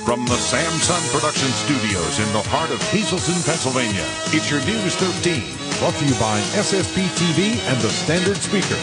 From the Samson Production Studios in the heart of Hazleton, Pennsylvania, it's your News 13. Brought to you by SSP TV and the Standard Speaker.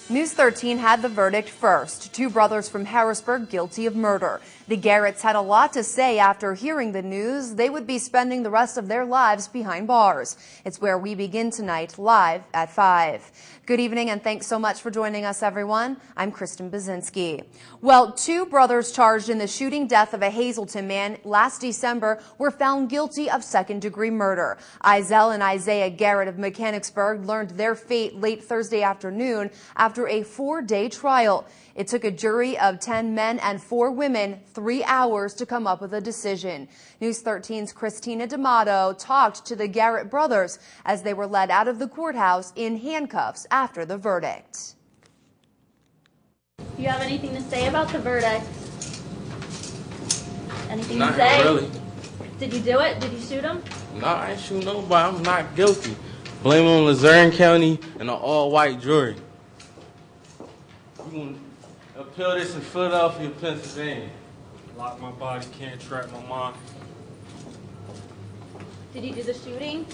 News 13 had the verdict first. Two brothers from Harrisburg guilty of murder. The Garretts had a lot to say after hearing the news. They would be spending the rest of their lives behind bars. It's where we begin tonight, live at 5. Good evening and thanks so much for joining us, everyone. I'm Kristen Bazinski. Well, two brothers charged in the shooting death of a Hazleton man last December were found guilty of second-degree murder. Izell and Isaiah Garrett of Mechanicsburg learned their fate late Thursday afternoon after a 4-day trial. It took a jury of 10 men and 4 women 3 hours to come up with a decision. News 13's Christina D'Amato talked to the Garrett brothers as they were led out of the courthouse in handcuffs after the verdict. Do you have anything to say about the verdict? Anything to Not say? really. Did you do it? Did you shoot him? No, I ain't shoot nobody. I'm not guilty. Blame it on Luzerne County and an all-white jury. You can appeal this in Philadelphia, Pennsylvania. Lock my body, can't track my mind. Did you do the shooting?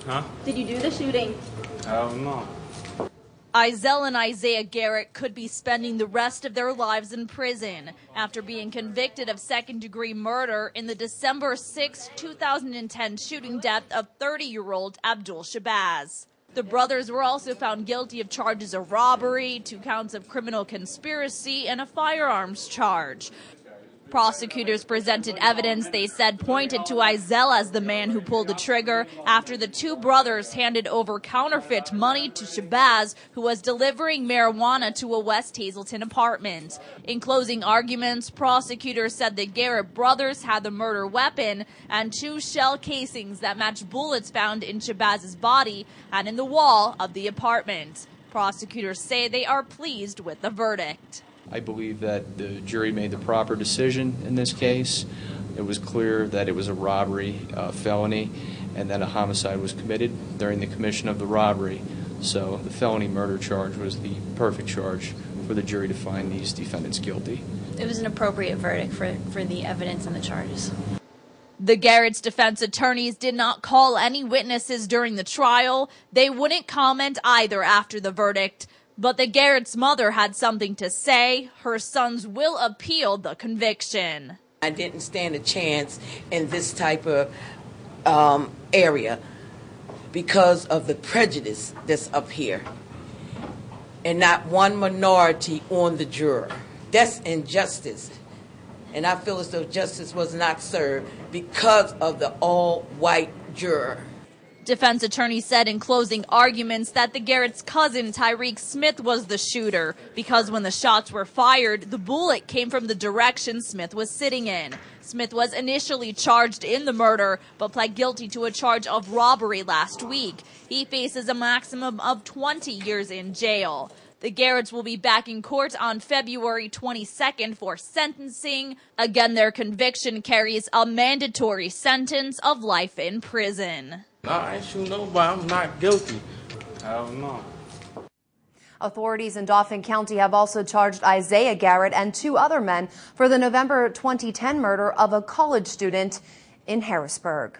Huh? Did you do the shooting? I don't know. Izell and Isaiah Garrett could be spending the rest of their lives in prison after being convicted of second-degree murder in the December 6, 2010 shooting death of 30-year-old Abdul Shabazz. The brothers were also found guilty of charges of robbery, 2 counts of criminal conspiracy, and a firearms charge. Prosecutors presented evidence they said pointed to Izell as the man who pulled the trigger after the two brothers handed over counterfeit money to Shabazz, who was delivering marijuana to a West Hazleton apartment. In closing arguments, prosecutors said the Garrett brothers had the murder weapon and 2 shell casings that matched bullets found in Shabazz's body and in the wall of the apartment. Prosecutors say they are pleased with the verdict. I believe that the jury made the proper decision in this case. It was clear that it was a robbery felony and that a homicide was committed during the commission of the robbery. So the felony murder charge was the perfect charge for the jury to find these defendants guilty. It was an appropriate verdict for the evidence and the charges. The Garrett's defense attorneys did not call any witnesses during the trial. They wouldn't comment either after the verdict. But the Garrett's mother had something to say. Her sons will appeal the conviction. I didn't stand a chance in this type of area because of the prejudice that's up here. And not one minority on the juror. That's injustice. And I feel as though justice was not served because of the all-white juror. Defense attorney said in closing arguments that the Garrett's cousin, Tyreek Smith, was the shooter because when the shots were fired, the bullet came from the direction Smith was sitting in. Smith was initially charged in the murder, but pled guilty to a charge of robbery last week. He faces a maximum of 20 years in jail. The Garretts will be back in court on February 22nd for sentencing. Again, their conviction carries a mandatory sentence of life in prison. No, I ain't shoot nobody. I'm not guilty. I don't know. Authorities in Dauphin County have also charged Isaiah Garrett and 2 other men for the November 2010 murder of a college student in Harrisburg.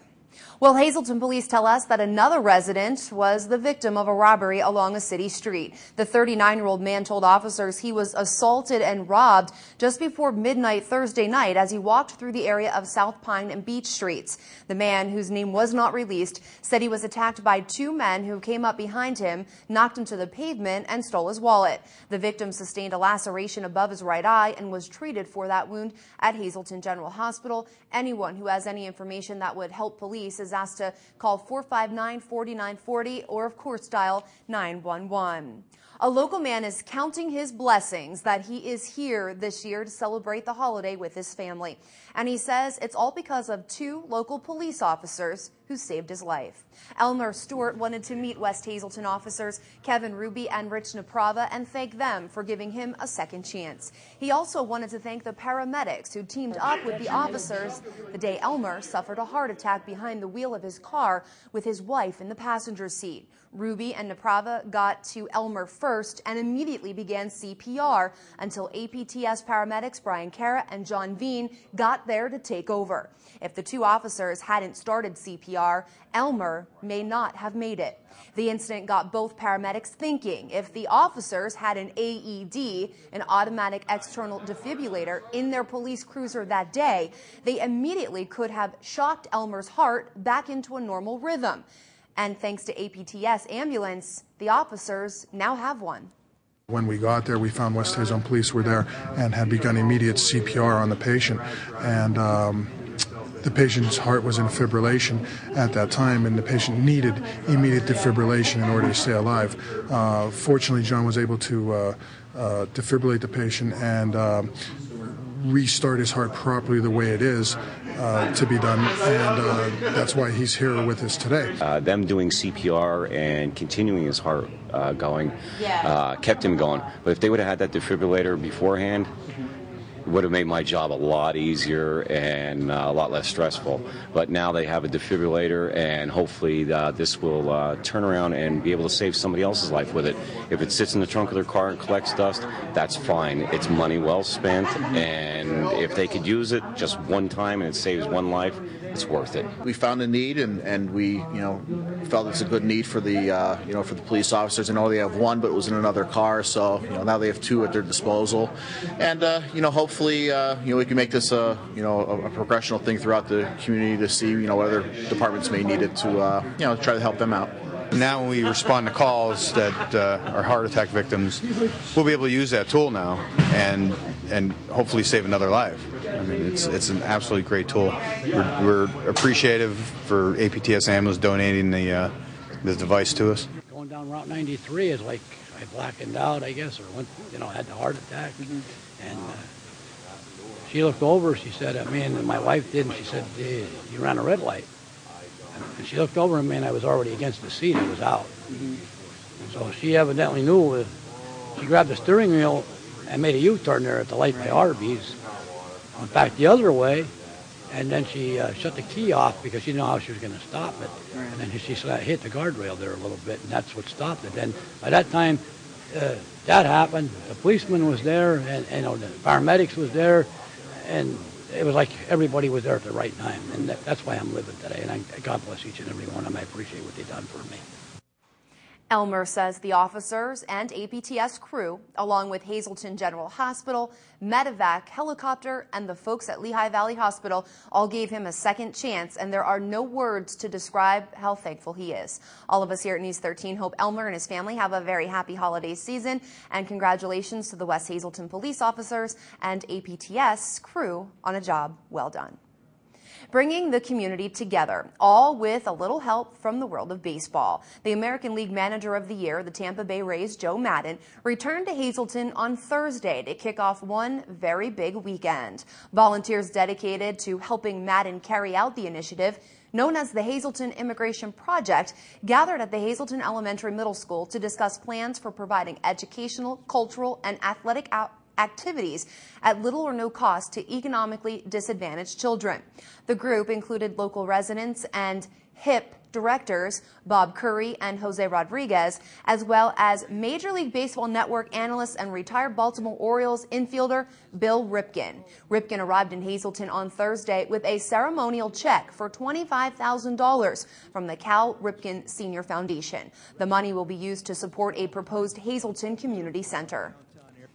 Well, Hazleton police tell us that another resident was the victim of a robbery along a city street. The 39-year-old man told officers he was assaulted and robbed just before midnight Thursday night as he walked through the area of South Pine and Beach Streets. The man, whose name was not released, said he was attacked by 2 men who came up behind him, knocked him to the pavement, and stole his wallet. The victim sustained a laceration above his right eye and was treated for that wound at Hazleton General Hospital. Anyone who has any information that would help police is asked to call 459-4940 or, of course, dial 911. A local man is counting his blessings that he is here this year to celebrate the holiday with his family. And he says it's all because of 2 local police officers who saved his life. Elmer Stewart wanted to meet West Hazleton officers Kevin Ruby and Rich Naprava and thank them for giving him a second chance. He also wanted to thank the paramedics who teamed up with the officers the day Elmer suffered a heart attack behind the wheel of his car with his wife in the passenger seat. Ruby and Naprava got to Elmer first and immediately began CPR until APTS paramedics Brian Cara and John Veen got there to take over. If the two officers hadn't started CPR, Elmer may not have made it. The incident got both paramedics thinking. If the officers had an AED, an automatic external defibrillator, in their police cruiser that day, they immediately could have shocked Elmer's heart back into a normal rhythm. And thanks to APTS ambulance, the officers now have one. When we got there, we found West Hazelton police were there and had begun immediate CPR on the patient. And the patient's heart was in fibrillation at that time, and the patient needed immediate defibrillation in order to stay alive. Fortunately, John was able to defibrillate the patient and restart his heart properly the way it is to be done, and that's why he's here with us today. Them doing CPR and continuing his heart going kept him going. But if they would have had that defibrillator beforehand, it would have made my job a lot easier and a lot less stressful. But now they have a defibrillator, and hopefully this will turn around and be able to save somebody else's life with it. If it sits in the trunk of their car and collects dust, that's fine. It's money well spent, and if they could use it just one time and it saves one life, it's worth it. We found a need, and we, felt it's a good need for the, for the police officers. I know they have one, but it was in another car, so now they have two at their disposal, and hopefully, we can make this a progressional thing throughout the community to see, what other departments may need it to, try to help them out. Now when we respond to calls that are heart attack victims, we'll be able to use that tool now and hopefully save another life. I mean, it's an absolutely great tool. We're appreciative for APTS Ambulance donating the device to us. Going down Route 93 is like I blackened out, I guess, or went, had the heart attack. And she looked over, she said at me, and my wife did, and she said, you ran a red light. And she looked over at me, and I was already against the seat. I was out. So she evidently knew. She grabbed the steering wheel and made a U-turn there at the light by Arby's. Went back the other way, and then she shut the key off because she didn't know how she was going to stop it. And then she hit the guardrail there a little bit, and that's what stopped it. And by that time, that happened. The policeman was there, and the paramedics was there, and it was like everybody was there at the right time, and that's why I'm living today. And God bless each and every one of them. I appreciate what they've done for me. Elmer says the officers and APTS crew, along with Hazelton General Hospital, Medevac Helicopter, and the folks at Lehigh Valley Hospital all gave him a second chance, and there are no words to describe how thankful he is. All of us here at News 13 hope Elmer and his family have a very happy holiday season, and congratulations to the West Hazelton police officers and APTS crew on a job well done. Bringing the community together, all with a little help from the world of baseball. The American League Manager of the Year, the Tampa Bay Rays' Joe Maddon, returned to Hazelton on Thursday to kick off one very big weekend. Volunteers dedicated to helping Maddon carry out the initiative, known as the Hazelton Immigration Project, gathered at the Hazelton Elementary Middle School to discuss plans for providing educational, cultural, and athletic activities at little or no cost to economically disadvantaged children. The group included local residents and HIP directors Bob Curry and Jose Rodriguez, as well as Major League Baseball Network analyst and retired Baltimore Orioles infielder Bill Ripken. Ripken arrived in Hazelton on Thursday with a ceremonial check for $25,000 from the Cal Ripken Senior Foundation. The money will be used to support a proposed Hazelton Community Center.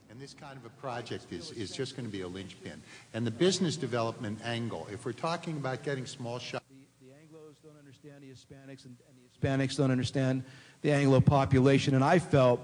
And this kind of a project is just going to be a linchpin. And the business development angle, if we're talking about getting small shops. The Anglos don't understand the Hispanics, and the Hispanics don't understand the Anglo population. And I felt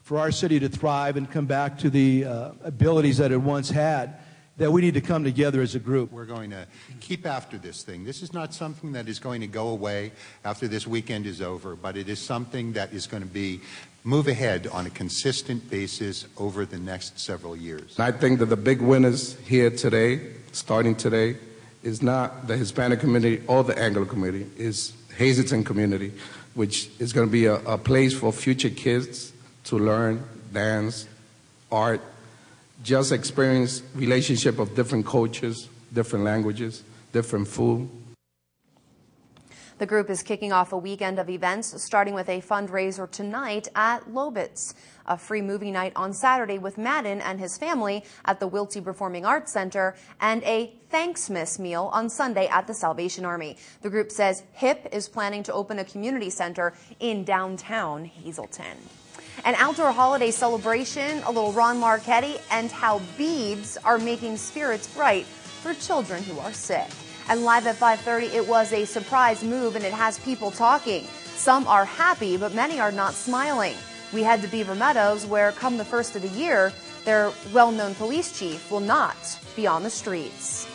for our city to thrive and come back to the abilities that it once had, that we need to come together as a group. We're going to keep after this thing. This is not something that is going to go away after this weekend is over, but it is something that is going to move ahead on a consistent basis over the next several years. I think that the big winners here today, starting today, is not the Hispanic community or the Anglo community, is Hazelton community, which is going to be a place for future kids to learn, dance, art, just experience relationship of different cultures, different languages, different food. The group is kicking off a weekend of events, starting with a fundraiser tonight at Lobitz, a free movie night on Saturday with Madden and his family at the Wilty Performing Arts Center, and a Thanksmas meal on Sunday at the Salvation Army. The group says HIP is planning to open a community center in downtown Hazleton. An outdoor holiday celebration, a little Ron Marchetti, and how beads are making spirits bright for children who are sick. And live at 5:30, it was a surprise move, and it has people talking. Some are happy, but many are not smiling. We head to Beaver Meadows, where come the first of the year, their well-known police chief will not be on the streets.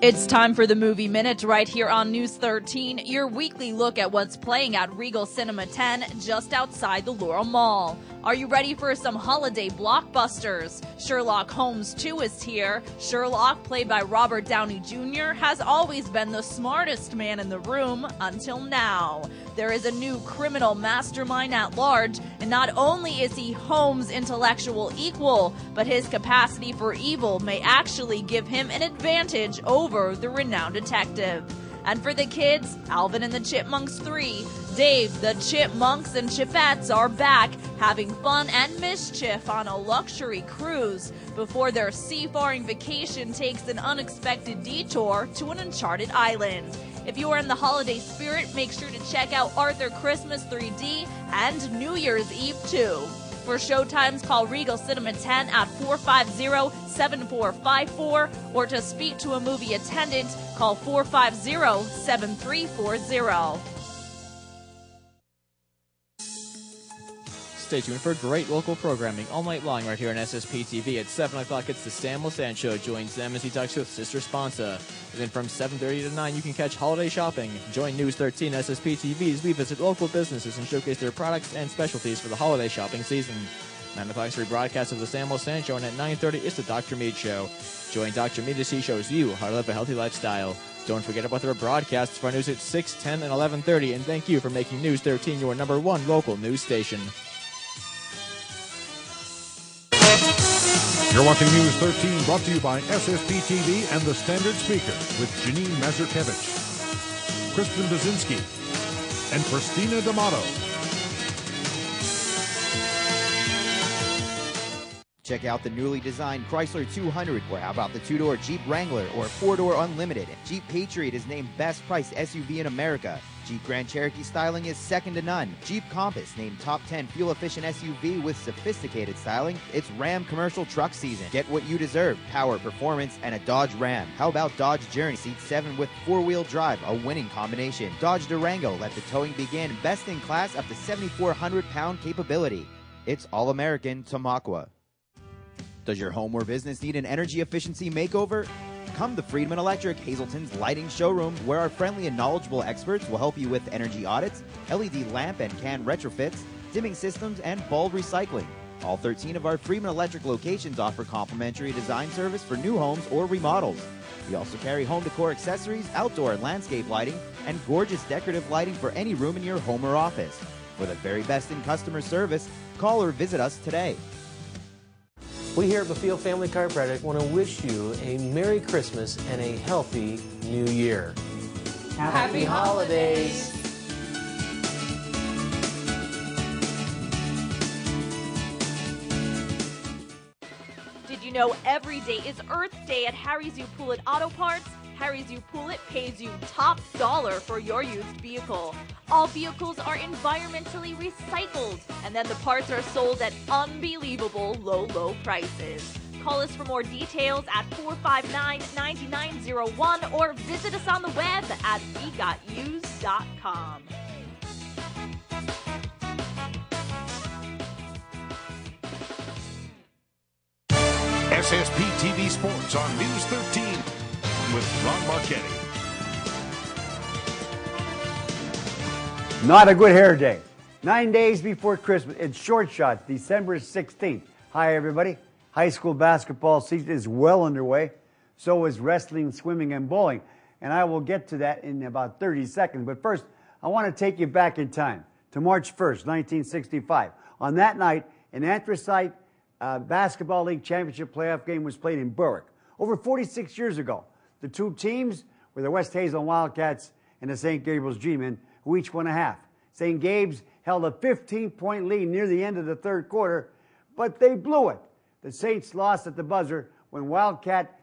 It's time for the Movie Minute right here on News 13, your weekly look at what's playing at Regal Cinema 10 just outside the Laurel Mall. Are you ready for some holiday blockbusters? Sherlock Holmes 2 is here. Sherlock, played by Robert Downey Jr., has always been the smartest man in the room until now. There is a new criminal mastermind at large, and not only is he Holmes' intellectual equal, but his capacity for evil may actually give him an advantage over the renowned detective. And for the kids, Alvin and the Chipmunks 3. Dave, the Chipmunks and Chipettes are back, having fun and mischief on a luxury cruise before their seafaring vacation takes an unexpected detour to an uncharted island. If you are in the holiday spirit, make sure to check out Arthur Christmas 3D and New Year's Eve 2. For showtimes, call Regal Cinema 10 at 450-7454, or to speak to a movie attendant, call 450-7340. Stay tuned for great local programming all night long right here on SSP TV. At 7 o'clock, it's the Sam Lasan Show. Join Sam as he talks with Sister Sponsa. And then from 7:30 to 9, you can catch holiday shopping. Join News 13 SSP TV as we visit local businesses and showcase their products and specialties for the holiday shopping season. 9 o'clock's rebroadcast of the Sam Lasan Show, and at 9:30 is the Dr. Mead Show. Join Dr. Mead as he shows you how to live a healthy lifestyle. Don't forget about their broadcasts for news at 6, 10, and 11:30, and thank you for making News 13 your #1 local news station. You're watching News 13, brought to you by SSP TV and the Standard Speaker with Janine Mazurkevich, Kristen Bazinski, and Christina D'Amato. Check out the newly designed Chrysler 200, or how about the two-door Jeep Wrangler or four-door Unlimited. Jeep Patriot is named Best Priced SUV in America. Jeep Grand Cherokee styling is second to none. Jeep Compass named Top 10 fuel-efficient SUV with sophisticated styling. It's Ram commercial truck season. Get what you deserve: power, performance, and a Dodge Ram. How about Dodge Journey? Seat 7 with four-wheel drive, a winning combination. Dodge Durango, let the towing begin. Best in class, up to 7,400-pound capability. It's all-American Tamaqua. Does your home or business need an energy efficiency makeover? Come to Friedman Electric, Hazleton's lighting showroom, where our friendly and knowledgeable experts will help you with energy audits, LED lamp and can retrofits, dimming systems, and bulb recycling. All 13 of our Friedman Electric locations offer complimentary design service for new homes or remodels. We also carry home decor accessories, outdoor and landscape lighting, and gorgeous decorative lighting for any room in your home or office. For the very best in customer service, call or visit us today. We here at Befield Family Chiropractic want to wish you a Merry Christmas and a healthy New Year. Happy holidays! Did you know every day is Earth Day at Harry's U Poulet Auto Parts? Harry's U Poulet pays you top dollar for your used vehicle. All vehicles are environmentally recycled, and then the parts are sold at unbelievable low prices. Call us for more details at 459-9901 or visit us on the web at wegotuse.com. SSP TV Sports on News 13 with Ron Marchetti. Not a good hair day. 9 days before Christmas. It's short shot, December 16th. Hi, everybody. High school basketball season is well underway. So is wrestling, swimming, and bowling. And I will get to that in about 30 seconds. But first, I want to take you back in time to March 1st, 1965. On that night, an Anthracite Basketball League Championship playoff game was played in Berwick. Over 46 years ago, the two teams were the West Hazelton Wildcats and the St. Gabriel's G-Men, who each won a half. St. Gabe's held a 15-point lead near the end of the third quarter, but they blew it. The Saints lost at the buzzer when Wildcat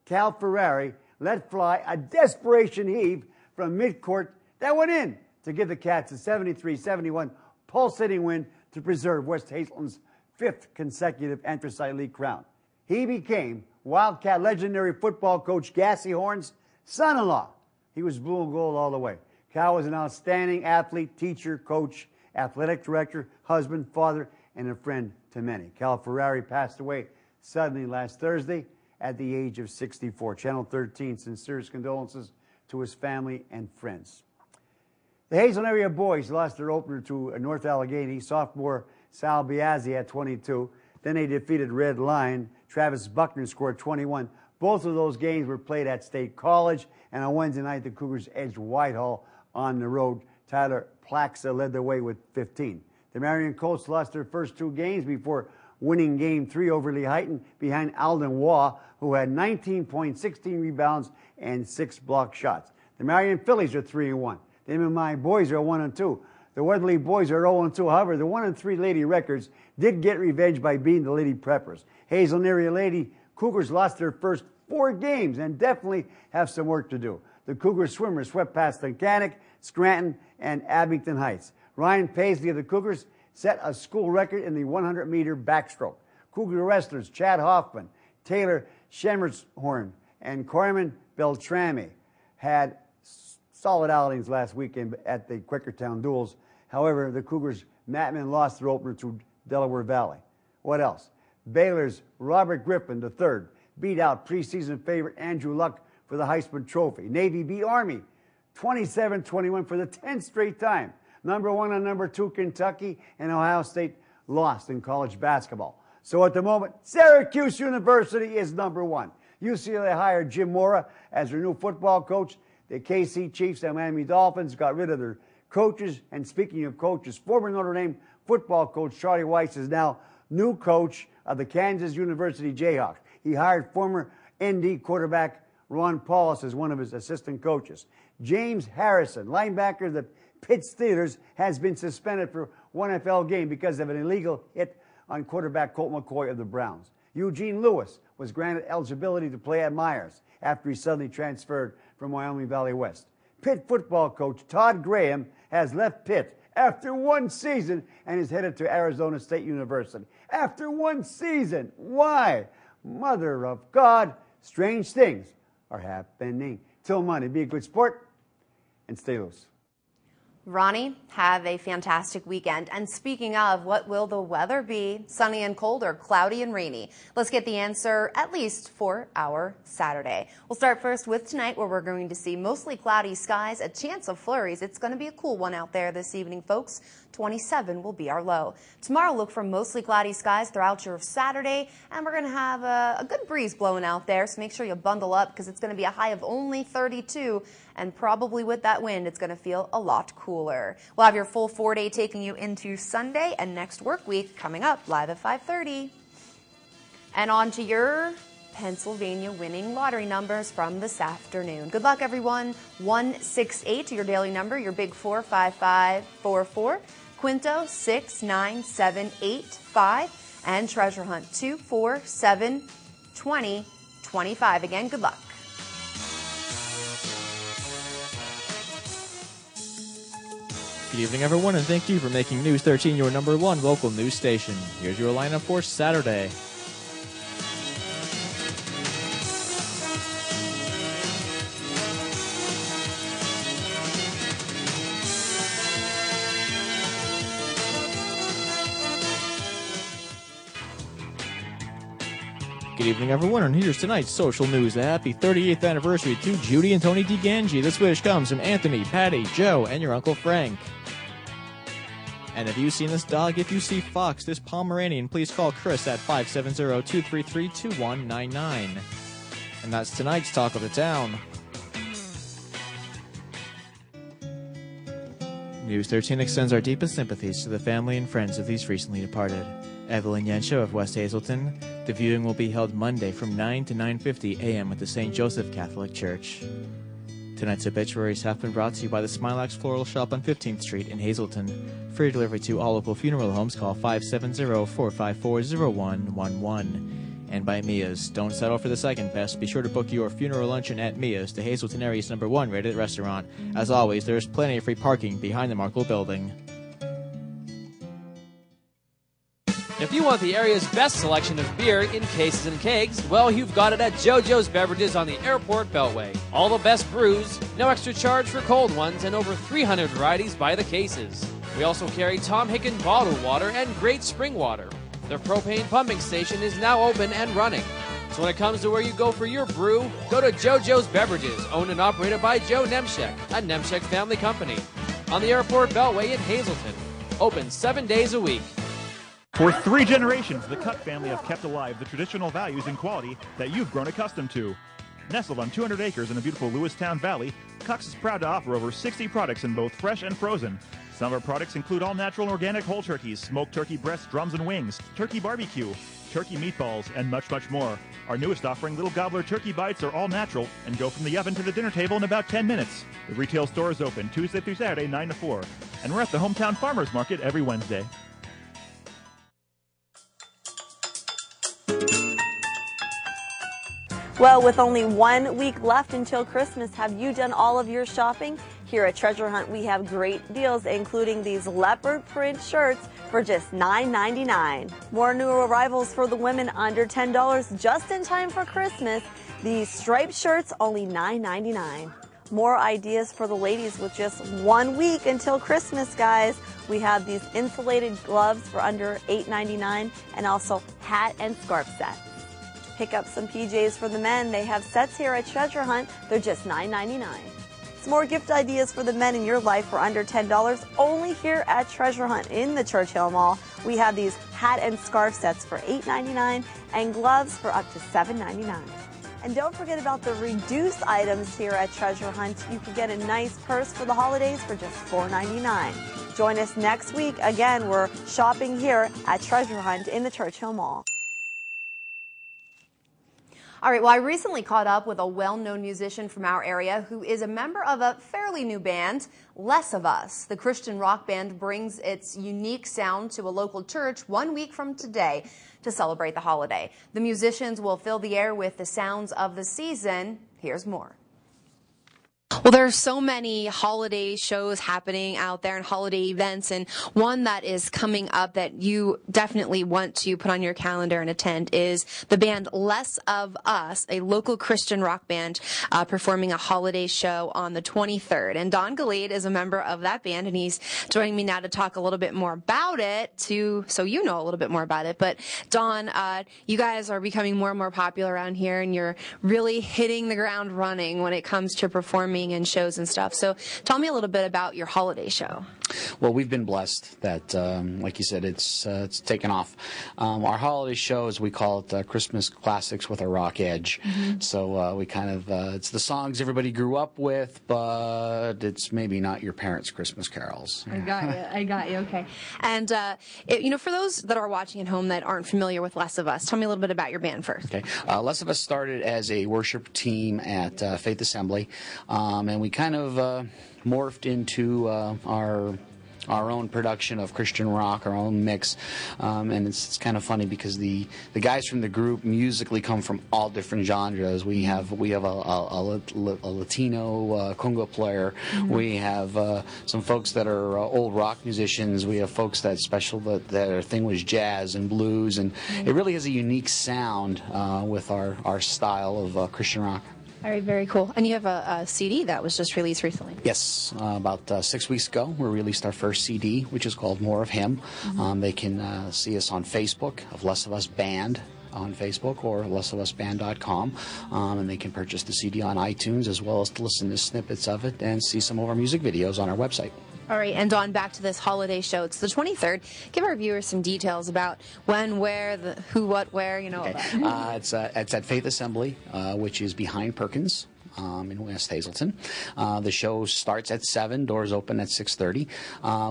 Cal Ferrari let fly a desperation heave from midcourt that went in to give the Cats a 73-71 pulsating win to preserve West Hazelton's 5th consecutive Anthracite League crown. He became Wildcat legendary football coach Gassy Horn's son-in-law. He was blue and gold all the way. Cal was an outstanding athlete, teacher, coach, athletic director, husband, father, and a friend to many. Cal Ferrari passed away suddenly last Thursday at the age of 64. Channel 13 sincerest condolences to his family and friends. The Hazelton area boys lost their opener to North Allegheny. Sophomore Sal Biazzi had 22. Then they defeated Red Lion. Travis Buckner scored 21. Both of those games were played at State College. And on Wednesday night, the Cougars edged Whitehall on the road. Tyler Plaxa led the way with 15. The Marion Colts lost their first two games before winning Game 3 over Lehighton behind Alden Waugh, who had 19 points, 16 rebounds, and 6 block shots. The Marion Phillies are 3-1. The MMI boys are 1-2. The Weatherly boys are 0-2. However, the 1-3 Lady Records did get revenge by beating the Lady Preppers. Hazelton area Lady Cougars lost their first 4 games and definitely have some work to do. The Cougar swimmers swept past Tunkhannock, Scranton, and Abington Heights. Ryan Paisley of the Cougars set a school record in the 100-meter backstroke. Cougar wrestlers Chad Hoffman, Taylor Shemershorn, and Corman Beltrami had solid outings last weekend at the Quakertown Duels. However, the Cougars' Matman lost their opener to Delaware Valley. What else? Baylor's Robert Griffin III beat out preseason favorite Andrew Luck for the Heisman Trophy. Navy beat Army 27-21 for the 10th straight time. Number 1 and number 2 Kentucky and Ohio State lost in college basketball. So at the moment, Syracuse University is number 1. UCLA hired Jim Mora as their new football coach. The KC Chiefs and Miami Dolphins got rid of their coaches. And speaking of coaches, former Notre Dame football coach Charlie Weiss is now new coach of the Kansas University Jayhawks. He hired former ND quarterback Ron Paulus as one of his assistant coaches. James Harrison, linebacker of the Pitt Steelers, has been suspended for one NFL game because of an illegal hit on quarterback Colt McCoy of the Browns. Eugene Lewis was granted eligibility to play at Myers after he suddenly transferred from Wyoming Valley West. Pitt football coach Todd Graham has left Pitt after 1 season and is headed to Arizona State University. After 1 season. Why? Mother of God, strange things are happening. Till Monday, be a good sport and stay loose. Ronnie, have a fantastic weekend. And speaking of, what will the weather be? Sunny and cold or cloudy and rainy? Let's get the answer, at least for our Saturday. We'll start first with tonight, where we're going to see mostly cloudy skies, a chance of flurries. It's going to be a cool one out there this evening, folks. 27 will be our low. Tomorrow, look for mostly cloudy skies throughout your Saturday, and we're going to have a good breeze blowing out there, so make sure you bundle up because it's going to be a high of only 32, and probably with that wind, it's going to feel a lot cooler. We'll have your full 4-day taking you into Sunday and next work week coming up live at 5:30. And on to your Pennsylvania winning lottery numbers from this afternoon. Good luck, everyone. 168, your daily number, your big 4, 5544. Quinto 69785, and Treasure Hunt 2472025. Again, good luck. Good evening, everyone, and thank you for making News 13 your number 1 local news station. Here's your lineup for Saturday. Good evening, everyone, and here's tonight's social news. A happy 38th anniversary to Judy and Tony DeGangi. This wish comes from Anthony, Patty, Joe, and your Uncle Frank. And have you seen this dog? If you see Fox, this Pomeranian, please call Chris at 570-233-2199. And that's tonight's Talk of the Town. News 13 extends our deepest sympathies to the family and friends of these recently departed. Evelyn Yensho of West Hazelton. The viewing will be held Monday from 9 to 9:50 a.m. at the St. Joseph Catholic Church. Tonight's obituaries have been brought to you by the Smilax Floral Shop on 15th Street in Hazelton. For delivery to all local funeral homes, call 570-454-0111. And by Mia's. Don't settle for the second best. Be sure to book your funeral luncheon at Mia's, the Hazelton area's #1 rated restaurant. As always, there is plenty of free parking behind the Markle building. If you want the area's best selection of beer in cases and kegs, well, you've got it at JoJo's Beverages on the Airport Beltway. All the best brews, no extra charge for cold ones, and over 300 varieties by the cases. We also carry Tom Hicken bottled water and great spring water. The propane pumping station is now open and running. So when it comes to where you go for your brew, go to JoJo's Beverages, owned and operated by Joe Nemchek, a Nemchek family company. On the Airport Beltway in Hazelton. Open 7 days a week. For 3 generations, the Cuck family have kept alive the traditional values and quality that you've grown accustomed to. Nestled on 200 acres in the beautiful Lewistown Valley, Cuck's is proud to offer over 60 products in both fresh and frozen. Some of our products include all-natural and organic whole turkeys, smoked turkey breasts, drums and wings, turkey barbecue, turkey meatballs, and much, much more. Our newest offering, Little Gobbler Turkey Bites, are all natural and go from the oven to the dinner table in about 10 minutes. The retail store is open Tuesday through Saturday, 9 to 4. And we're at the Hometown Farmers Market every Wednesday. Well, with only 1 week left until Christmas, have you done all of your shopping? Here at Treasure Hunt, we have great deals, including these leopard print shirts for just $9.99. More new arrivals for the women under $10 just in time for Christmas. These striped shirts, only $9.99. More ideas for the ladies with just 1 week until Christmas, guys. We have these insulated gloves for under $8.99 and also hat and scarf sets. Pick up some PJs for the men. They have sets here at Treasure Hunt. They're just $9.99. Some more gift ideas for the men in your life for under $10 only here at Treasure Hunt in the Churchill Mall. We have these hat and scarf sets for $8.99 and gloves for up to $7.99. And don't forget about the reduced items here at Treasure Hunt. You can get a nice purse for the holidays for just $4.99. Join us next week. Again, we're shopping here at Treasure Hunt in the Churchill Mall. All right, well, I recently caught up with a well-known musician from our area who is a member of a fairly new band, Less of Us. The Christian rock band brings its unique sound to a local church 1 week from today to celebrate the holiday. The musicians will fill the air with the sounds of the season. Here's more. Well, there are so many holiday shows happening out there and holiday events, and one that is coming up that you definitely want to put on your calendar and attend is the band Less of Us, a local Christian rock band performing a holiday show on the 23rd. And Don Galade is a member of that band, and he's joining me now to talk a little bit more about it, so you know a little bit more about it. But Don, you guys are becoming more and more popular around here, and you're really hitting the ground running when it comes to performing and shows and stuff. So tell me a little bit about your holiday show. Well, we've been blessed that, like you said, it's taken off. Our holiday show, as we call it, Christmas Classics with a Rock Edge. Mm-hmm. So we kind of, it's the songs everybody grew up with, but it's maybe not your parents' Christmas carols. I got you. Okay. And, for those that are watching at home that aren't familiar with Less of Us, tell me a little bit about your band first. Okay. Less of Us started as a worship team at Faith Assembly, and we kind of morphed into our own production of Christian rock, our own mix, and it's kind of funny because the guys from the group musically come from all different genres. We have a Latino conga player. Mm-hmm. We have some folks that are old rock musicians. We have folks that their thing was jazz and blues, and it really has a unique sound with our style of Christian rock. All right, very cool. And you have a CD that was just released recently. Yes, about 6 weeks ago, we released our first CD, which is called More of Him. Mm-hmm. They can see us on Facebook of Less of Us Band on Facebook or lessofusband.com, and they can purchase the CD on iTunes as well as to listen to snippets of it and see some of our music videos on our website. All right, and on back to this holiday show. It's the 23rd. Give our viewers some details about when, where, the who, what, where, you know. Okay. It's at Faith Assembly, which is behind Perkins. In West Hazleton. The show starts at 7, doors open at 6:30.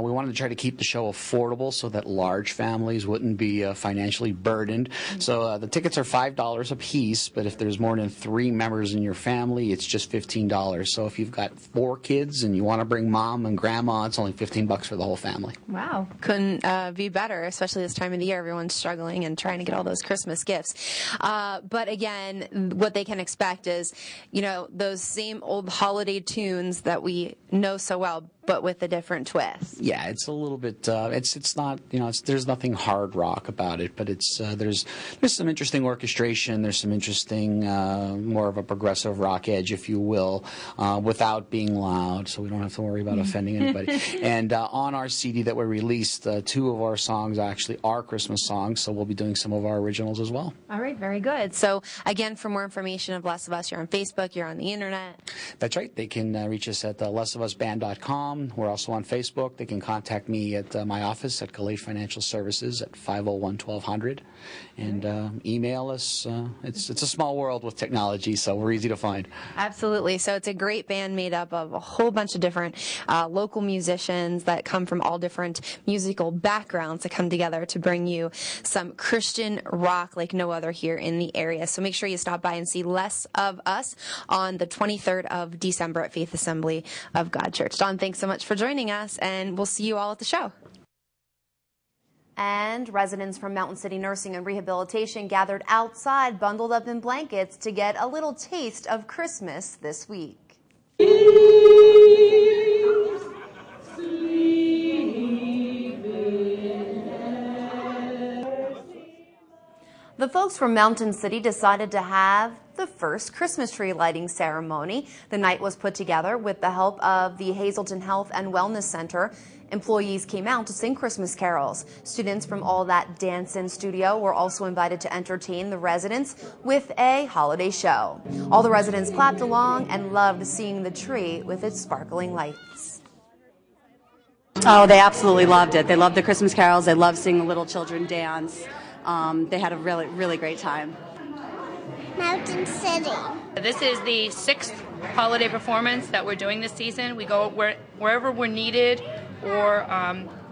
We wanted to try to keep the show affordable so that large families wouldn't be financially burdened. So the tickets are $5 a piece, but if there's more than 3 members in your family, it's just $15. So if you've got 4 kids and you want to bring mom and grandma, it's only $15 for the whole family. Wow. Couldn't be better, especially this time of the year. Everyone's struggling and trying to get all those Christmas gifts. But again, what they can expect is, you know, those same old holiday tunes that we know so well, but with a different twist. Yeah, it's a little bit. It's not, you know, there's nothing hard rock about it, but it's there's some interesting orchestration. There's some interesting, more of a progressive rock edge, if you will, without being loud, so we don't have to worry about offending anybody. And on our CD that we released, 2 of our songs actually are Christmas songs, so we'll be doing some of our originals as well. All right, very good. So again, for more information of Less of Us, you're on Facebook, you're on the internet. That's right. They can reach us at lessofusband.com. We're also on Facebook. They can contact me at my office at Galate Financial Services at 501-1200 and email us. It's a small world with technology, so we're easy to find. Absolutely. So it's a great band made up of a whole bunch of different local musicians that come from all different musical backgrounds that come together to bring you some Christian rock like no other here in the area. So make sure you stop by and see Less of Us on the 23rd of December at Faith Assembly of God Church. Don, thanks so much for joining us, and we'll see you all at the show. And residents from Mountain City Nursing and Rehabilitation gathered outside, bundled up in blankets, to get a little taste of Christmas this week. The folks from Mountain City decided to have the first Christmas tree lighting ceremony. The night was put together with the help of the Hazleton Health and Wellness Center. Employees came out to sing Christmas carols. Students from All That Dance In Studio were also invited to entertain the residents with a holiday show. All the residents clapped along and loved seeing the tree with its sparkling lights. Oh, they absolutely loved it. They loved the Christmas carols. They loved seeing the little children dance. They had a really, really great time. Mountain City. This is the 6th holiday performance that we're doing this season. We go wherever we're needed, or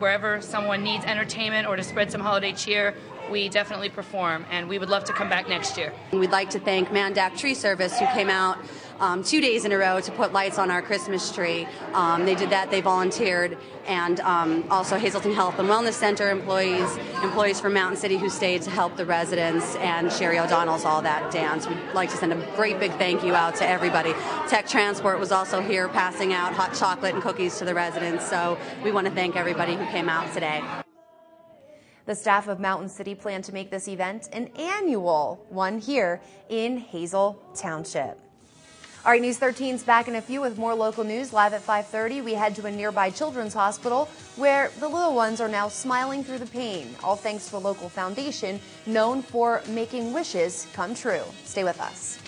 wherever someone needs entertainment or to spread some holiday cheer. We definitely perform, and we would love to come back next year. We'd like to thank Mandak Tree Service, who came out 2 days in a row to put lights on our Christmas tree. They did that, they volunteered, and also Hazleton Health and Wellness Center employees from Mountain City who stayed to help the residents, and Sherry O'Donnell's All That Dance. We'd like to send a great big thank you out to everybody. Tech Transport was also here passing out hot chocolate and cookies to the residents, so we want to thank everybody who came out today. The staff of Mountain City plan to make this event an annual one here in Hazel Township. All right, News 13's back in a few with more local news. Live at 5:30, we head to a nearby children's hospital where the little ones are now smiling through the pain, all thanks to a local foundation known for making wishes come true. Stay with us.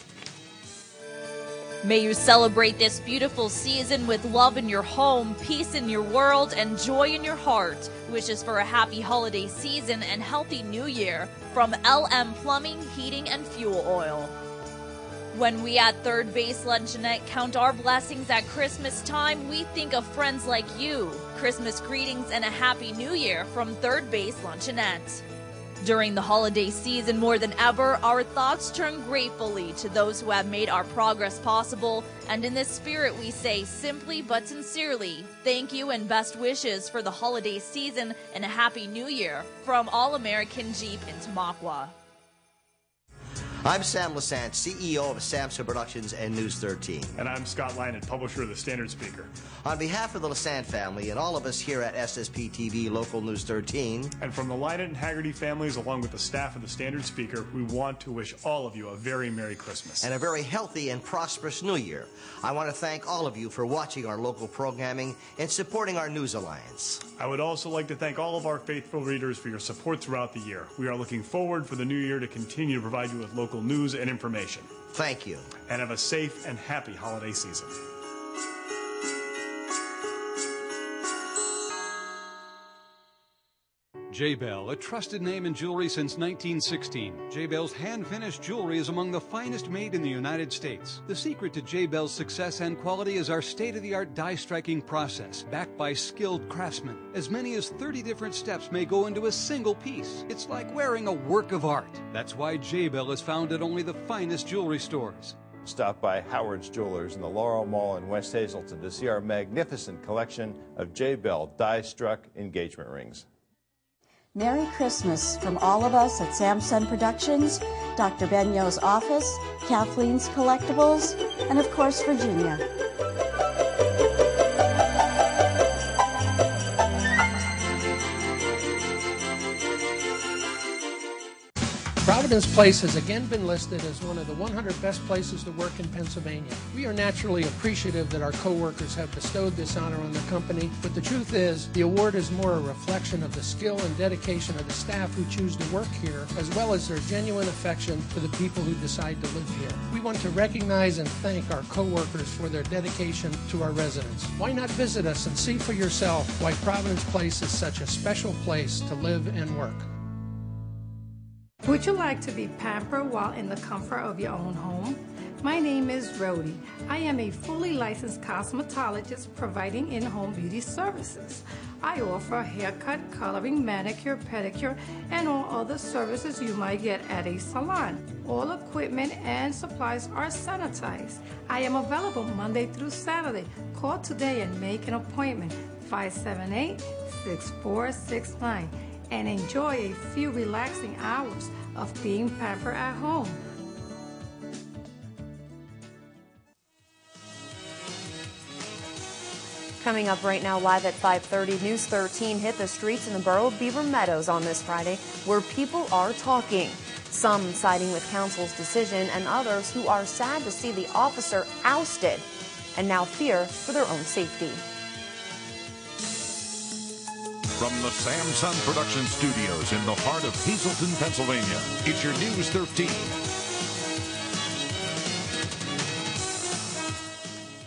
May you celebrate this beautiful season with love in your home, peace in your world, and joy in your heart. Wishes for a happy holiday season and healthy new year from LM Plumbing, Heating, and Fuel Oil. When we at Third Base Luncheonette count our blessings at Christmas time, we think of friends like you. Christmas greetings and a Happy New Year from Third Base Luncheonette. During the holiday season, more than ever, our thoughts turn gratefully to those who have made our progress possible. And in this spirit, we say simply but sincerely, thank you and best wishes for the holiday season and a Happy New Year from All American Jeep in Tamaqua. I'm Sam Lassant, CEO of Samson Productions and News 13. And I'm Scott Lynott, publisher of the Standard Speaker. On behalf of the Lassant family and all of us here at SSP TV Local News 13. And from the Lynott and Haggerty families along with the staff of the Standard Speaker, we want to wish all of you a very Merry Christmas. And a very healthy and prosperous New Year. I want to thank all of you for watching our local programming and supporting our News Alliance. I would also like to thank all of our faithful readers for your support throughout the year. We are looking forward for the new year to continue to provide you with local news and information. Thank you. And have a safe and happy holiday season. J-Bell, a trusted name in jewelry since 1916. J-Bell's hand-finished jewelry is among the finest made in the United States. The secret to J-Bell's success and quality is our state-of-the-art die-striking process, backed by skilled craftsmen. As many as 30 different steps may go into a single piece. It's like wearing a work of art. That's why J-Bell is found at only the finest jewelry stores. Stop by Howard's Jewelers in the Laurel Mall in West Hazleton to see our magnificent collection of J-Bell die-struck engagement rings. Merry Christmas from all of us at Samson Productions, Dr. Benyo's office, Kathleen's Collectibles, and of course Virginia. Providence Place has again been listed as one of the 100 best places to work in Pennsylvania. We are naturally appreciative that our co-workers have bestowed this honor on the company, but the truth is, the award is more a reflection of the skill and dedication of the staff who choose to work here, as well as their genuine affection for the people who decide to live here. We want to recognize and thank our co-workers for their dedication to our residents. Why not visit us and see for yourself why Providence Place is such a special place to live and work? Would you like to be pampered while in the comfort of your own home? My name is Rhodey. I am a fully licensed cosmetologist providing in-home beauty services. I offer haircut, coloring, manicure, pedicure, and all other services you might get at a salon. All equipment and supplies are sanitized. I am available Monday through Saturday. Call today and make an appointment, 578-6469. And enjoy a few relaxing hours of being pampered at home. Coming up right now, live at 5:30, News 13 hit the streets in the borough of Beaver Meadows on this Friday, where people are talking. Some siding with council's decision, and others who are sad to see the officer ousted and now fear for their own safety. From the Samson Production Studios in the heart of Hazleton, Pennsylvania, it's your News 13.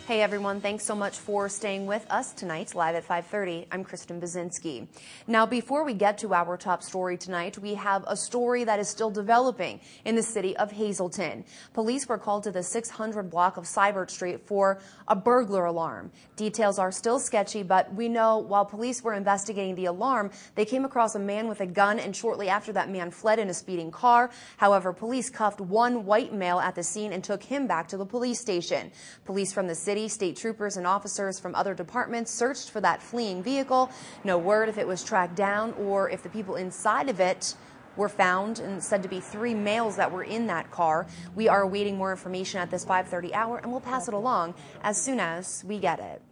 Hey everyone, thanks so much for staying with us tonight, live at 5:30. I'm Kristen Bazinski. Now, before we get to our top story tonight, we have a story that is still developing in the city of Hazleton. Police were called to the 600 block of Seibert Street for a burglar alarm. Details are still sketchy, but we know while police were investigating the alarm, they came across a man with a gun, and shortly after that man fled in a speeding car. However, police cuffed one white male at the scene and took him back to the police station. Police from the city, state troopers, and officers from other departments searched for that fleeing vehicle. No word if it was tracked down or if the people inside of it were found, and said to be 3 males that were in that car. We are awaiting more information at this 5:30 hour, and we'll pass it along as soon as we get it.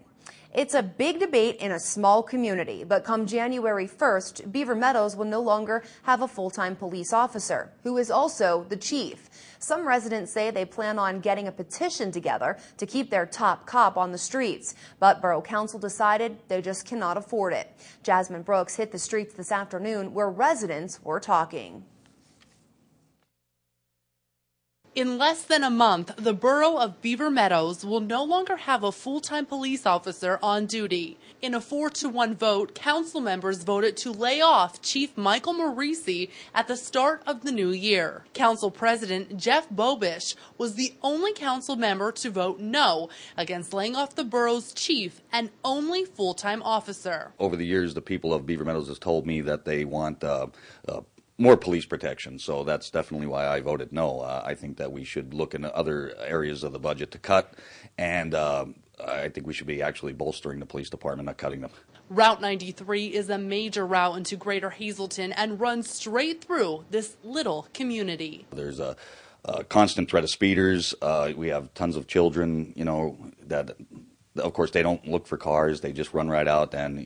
It's a big debate in a small community, but come January 1st, Beaver Meadows will no longer have a full-time police officer, who is also the chief. Some residents say they plan on getting a petition together to keep their top cop on the streets, but Borough Council decided they just cannot afford it. Jasmine Brooks hit the streets this afternoon where residents were talking. In less than a month, the borough of Beaver Meadows will no longer have a full-time police officer on duty. In a 4-1 vote, council members voted to lay off Chief Michael Morisi at the start of the new year. Council President Jeff Bobish was the only council member to vote no against laying off the borough's chief and only full-time officer. Over the years, the people of Beaver Meadows has told me that they want more police protection, so that's definitely why I voted no. I think that we should look into other areas of the budget to cut, and I think we should be actually bolstering the police department, not cutting them. Route 93 is a major route into Greater Hazleton and runs straight through this little community. There's a constant threat of speeders. We have tons of children, that of course they don't look for cars, they just run right out, and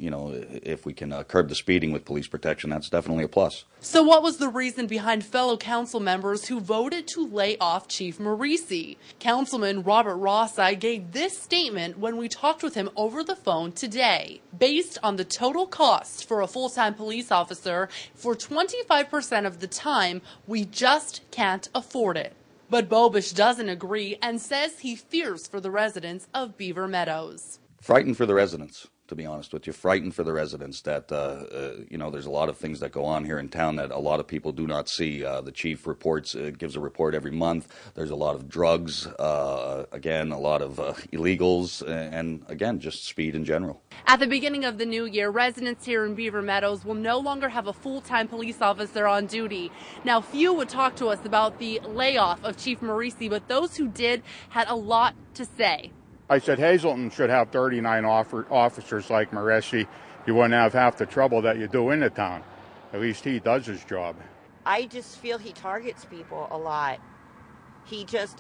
if we can curb the speeding with police protection, that's definitely a plus. So what was the reason behind fellow council members who voted to lay off Chief Morisi? Councilman Robert Rossi gave this statement when we talked with him over the phone today. Based on the total cost for a full-time police officer, for 25% of the time, we just can't afford it. But Bobish doesn't agree and says he fears for the residents of Beaver Meadows. Frightened for the residents, to be honest with you. Frightened for the residents that, you know, there's a lot of things that go on here in town that a lot of people do not see. The chief reports, gives a report every month. There's a lot of drugs, again, a lot of illegals, and again, just speed in general. At the beginning of the new year, residents here in Beaver Meadows will no longer have a full-time police officer on duty. Now, few would talk to us about the layoff of Chief Morisi, but those who did had a lot to say. I said Hazelton should have 39 officers like Morisi. You wouldn't have half the trouble that you do in the town. At least he does his job. I just feel he targets people a lot.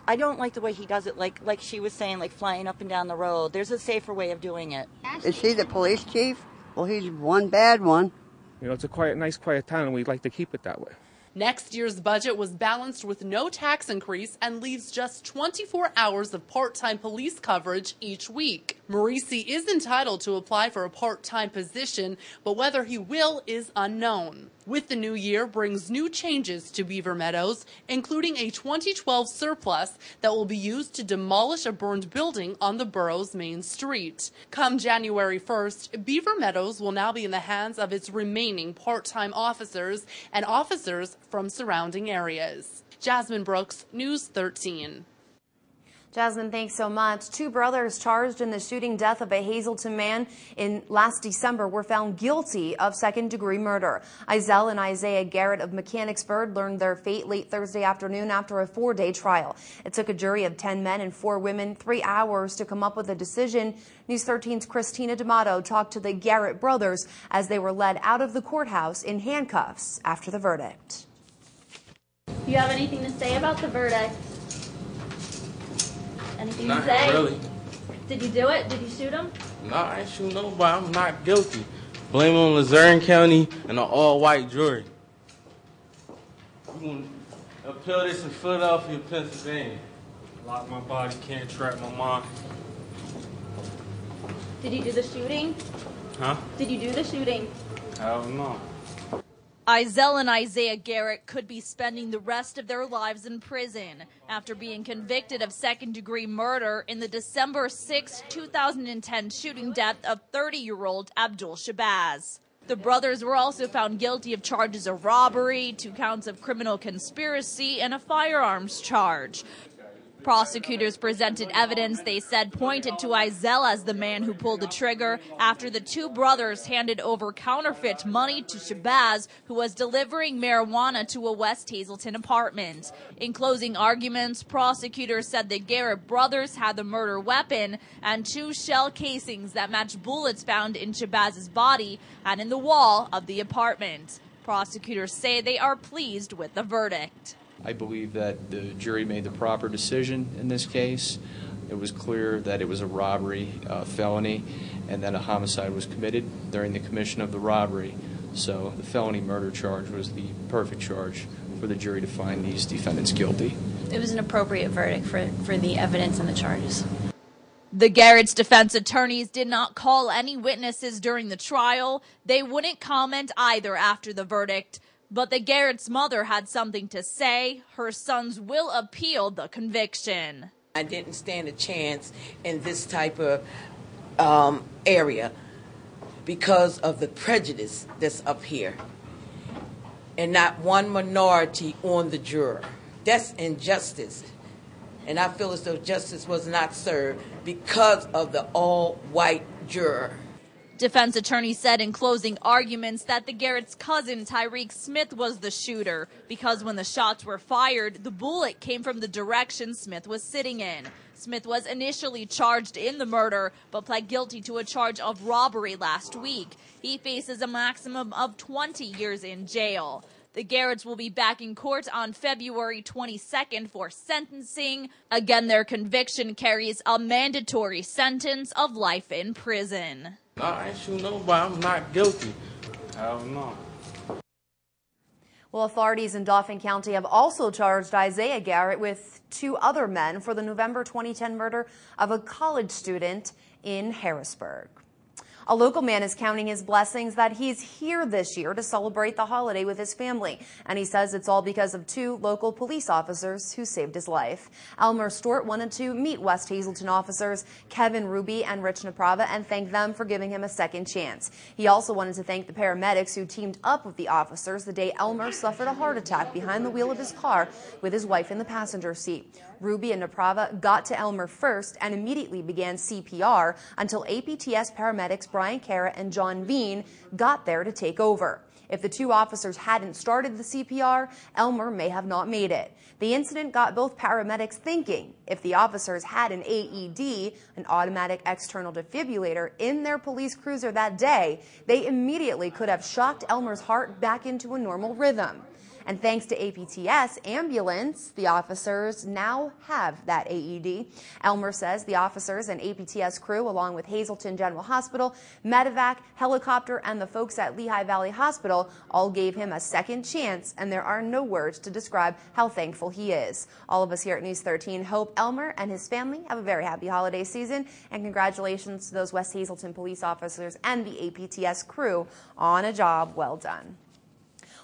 I don't like the way he does it, like she was saying, like flying up and down the road. There's a safer way of doing it. Is he the police chief? Well, he's one bad one. You know, it's a nice, quiet town, and we'd like to keep it that way. Next year's budget was balanced with no tax increase and leaves just 24 hours of part-time police coverage each week. Morisi is entitled to apply for a part-time position, but whether he will is unknown. With the new year brings new changes to Beaver Meadows, including a 2012 surplus that will be used to demolish a burned building on the borough's main street. Come January 1st, Beaver Meadows will now be in the hands of its remaining part-time officers and officers from surrounding areas. Jasmine Brooks, News 13. Jasmine, thanks so much. Two brothers charged in the shooting death of a Hazleton man in last December were found guilty of second-degree murder. Izell and Isaiah Garrett of Mechanicsburg learned their fate late Thursday afternoon after a 4-day trial. It took a jury of 10 men and 4 women 3 hours to come up with a decision. News 13's Christina D'Amato talked to the Garrett brothers as they were led out of the courthouse in handcuffs after the verdict. Do you have anything to say about the verdict? Anything Not to say? really. Did you do it? Did you shoot him? No, I ain't shoot nobody. I'm not guilty. Blame it on Luzerne County and an all-white jury. You can appeal this in Philadelphia, Pennsylvania. Lock my body, can't trap my mind. Did you do the shooting? Huh? Did you do the shooting? I don't know. Izell and Isaiah Garrett could be spending the rest of their lives in prison after being convicted of second-degree murder in the December 6, 2010 shooting death of 30-year-old Abdul Shabazz. The brothers were also found guilty of charges of robbery, 2 counts of criminal conspiracy, and a firearms charge. Prosecutors presented evidence they said pointed to Izell as the man who pulled the trigger after the 2 brothers handed over counterfeit money to Shabazz, who was delivering marijuana to a West Hazleton apartment. In closing arguments, prosecutors said the Garrett brothers had the murder weapon and 2 shell casings that matched bullets found in Shabazz's body and in the wall of the apartment. Prosecutors say they are pleased with the verdict. I believe that the jury made the proper decision in this case. It was clear that it was a robbery felony and that a homicide was committed during the commission of the robbery. So the felony murder charge was the perfect charge for the jury to find these defendants guilty. It was an appropriate verdict for the evidence and the charges. The Garrett's defense attorneys did not call any witnesses during the trial. They wouldn't comment either after the verdict. But the Garrett's mother had something to say. Her sons will appeal the conviction. I didn't stand a chance in this type of area because of the prejudice that's up here. And not one minority on the juror. That's injustice. And I feel as though justice was not served because of the all-white juror. Defense attorney said in closing arguments that the Garrett's cousin, Tyreek Smith, was the shooter because when the shots were fired, the bullet came from the direction Smith was sitting in. Smith was initially charged in the murder, but pled guilty to a charge of robbery last week. He faces a maximum of 20 years in jail. The Garretts will be back in court on February 22nd for sentencing. Again, their conviction carries a mandatory sentence of life in prison. No, I ain't shoot nobody. I'm not guilty. I don't know. Well, authorities in Dauphin County have also charged Isaiah Garrett with 2 other men for the November 2010 murder of a college student in Harrisburg. A local man is counting his blessings that he's here this year to celebrate the holiday with his family. And he says it's all because of 2 local police officers who saved his life. Elmer Stewart wanted to meet West Hazleton officers Kevin Ruby and Rich Naprava and thank them for giving him a second chance. He also wanted to thank the paramedics who teamed up with the officers the day Elmer suffered a heart attack behind the wheel of his car with his wife in the passenger seat. Ruby and Naprava got to Elmer first and immediately began CPR until APTS paramedics Brian Cara and John Veen got there to take over. If the 2 officers hadn't started the CPR, Elmer may have not made it. The incident got both paramedics thinking. If the officers had an AED, an automatic external defibrillator, in their police cruiser that day, they immediately could have shocked Elmer's heart back into a normal rhythm. And thanks to APTS ambulance, the officers now have that AED. Elmer says the officers and APTS crew, along with Hazleton General Hospital, Medevac, helicopter, and the folks at Lehigh Valley Hospital all gave him a second chance, and there are no words to describe how thankful he is. All of us here at News 13 hope Elmer and his family have a very happy holiday season, and congratulations to those West Hazleton police officers and the APTS crew on a job well done.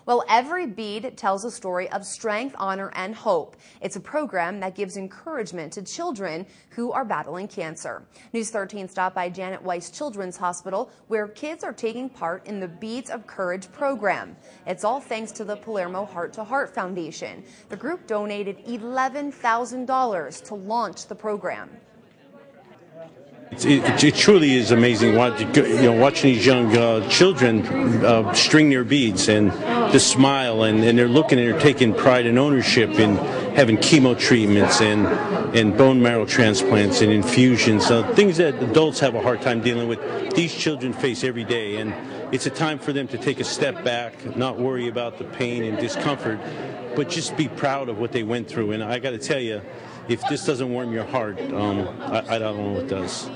Well, every bead tells a story of strength, honor, and hope. It's a program that gives encouragement to children who are battling cancer. News 13 stopped by Janet Weiss Children's Hospital, where kids are taking part in the Beads of Courage program. It's all thanks to the Palermo Heart to Heart Foundation. The group donated $11,000 to launch the program. It truly is amazing watching these young children string their beads and to smile, and they're looking and they're taking pride and ownership in having chemo treatments and bone marrow transplants and infusions, things that adults have a hard time dealing with. These children face every day, and it's a time for them to take a step back, not worry about the pain and discomfort, but just be proud of what they went through. And I got to tell you, if this doesn't warm your heart, I don't know what does.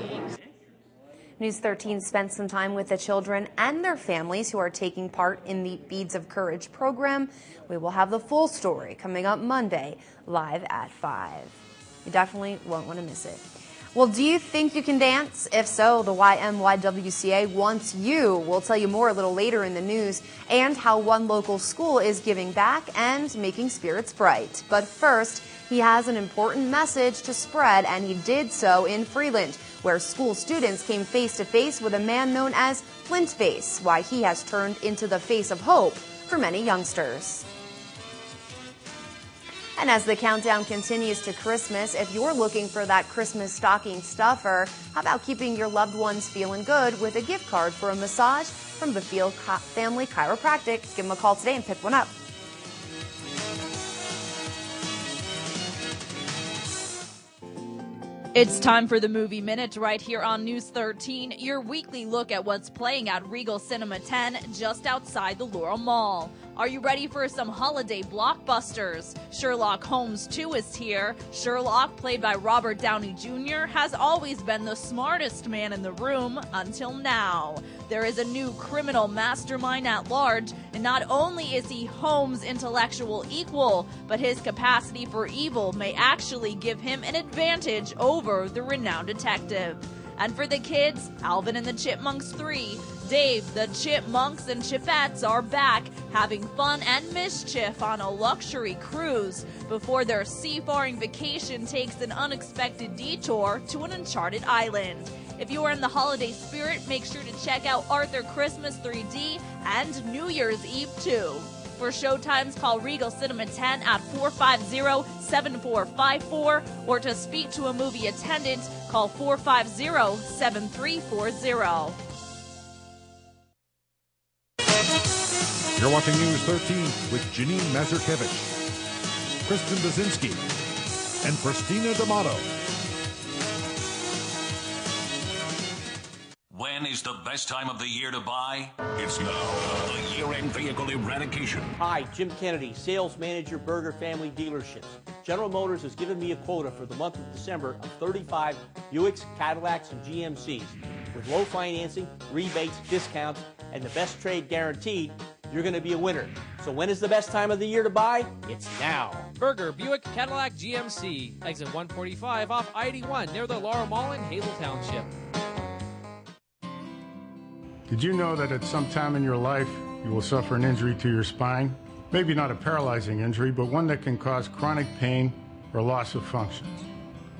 News 13 spent some time with the children and their families who are taking part in the Beads of Courage program. We will have the full story coming up Monday, live at 5. You definitely won't want to miss it. Well, do you think you can dance? If so, the YMYWCA wants you. We'll tell you more a little later in the news, and how one local school is giving back and making spirits bright. But first, he has an important message to spread, and he did so in Freeland, where school students came face-to-face with a man known as Flintface, why he has turned into the face of hope for many youngsters. And as the countdown continues to Christmas, if you're looking for that Christmas stocking stuffer, how about keeping your loved ones feeling good with a gift card for a massage from the Field Family Chiropractic? Give them a call today and pick one up. It's time for the Movie Minute right here on News 13, your weekly look at what's playing at Regal Cinema 10 just outside the Laurel Mall. Are you ready for some holiday blockbusters? Sherlock Holmes 2 is here. Sherlock, played by Robert Downey Jr., has always been the smartest man in the room until now. There is a new criminal mastermind at large, and not only is he Holmes' intellectual equal, but his capacity for evil may actually give him an advantage over the renowned detective. And for the kids, Alvin and the Chipmunks 3. Dave, the Chipmunks and Chipettes are back, having fun and mischief on a luxury cruise before their seafaring vacation takes an unexpected detour to an uncharted island. If you are in the holiday spirit, make sure to check out Arthur Christmas 3D and New Year's Eve 2. For showtimes, call Regal Cinema 10 at 450-7454, or to speak to a movie attendant, call 450-7340. You're watching News 13 with Janine Mazurkevich, Kristen Bazinski, and Christina D'Amato. When is the best time of the year to buy? It's now, the year-end vehicle eradication. Hi, Jim Kennedy, sales manager, Berger Family Dealerships. General Motors has given me a quota for the month of December of 35 Buicks, Cadillacs, and GMCs. With low financing, rebates, discounts, and the best trade guaranteed, you're going to be a winner. So when is the best time of the year to buy? It's now. Berger, Buick, Cadillac, GMC. Exit 145 off I-81 near the Laurel Mall in Hazel Township. Did you know that at some time in your life you will suffer an injury to your spine? Maybe not a paralyzing injury, but one that can cause chronic pain or loss of function.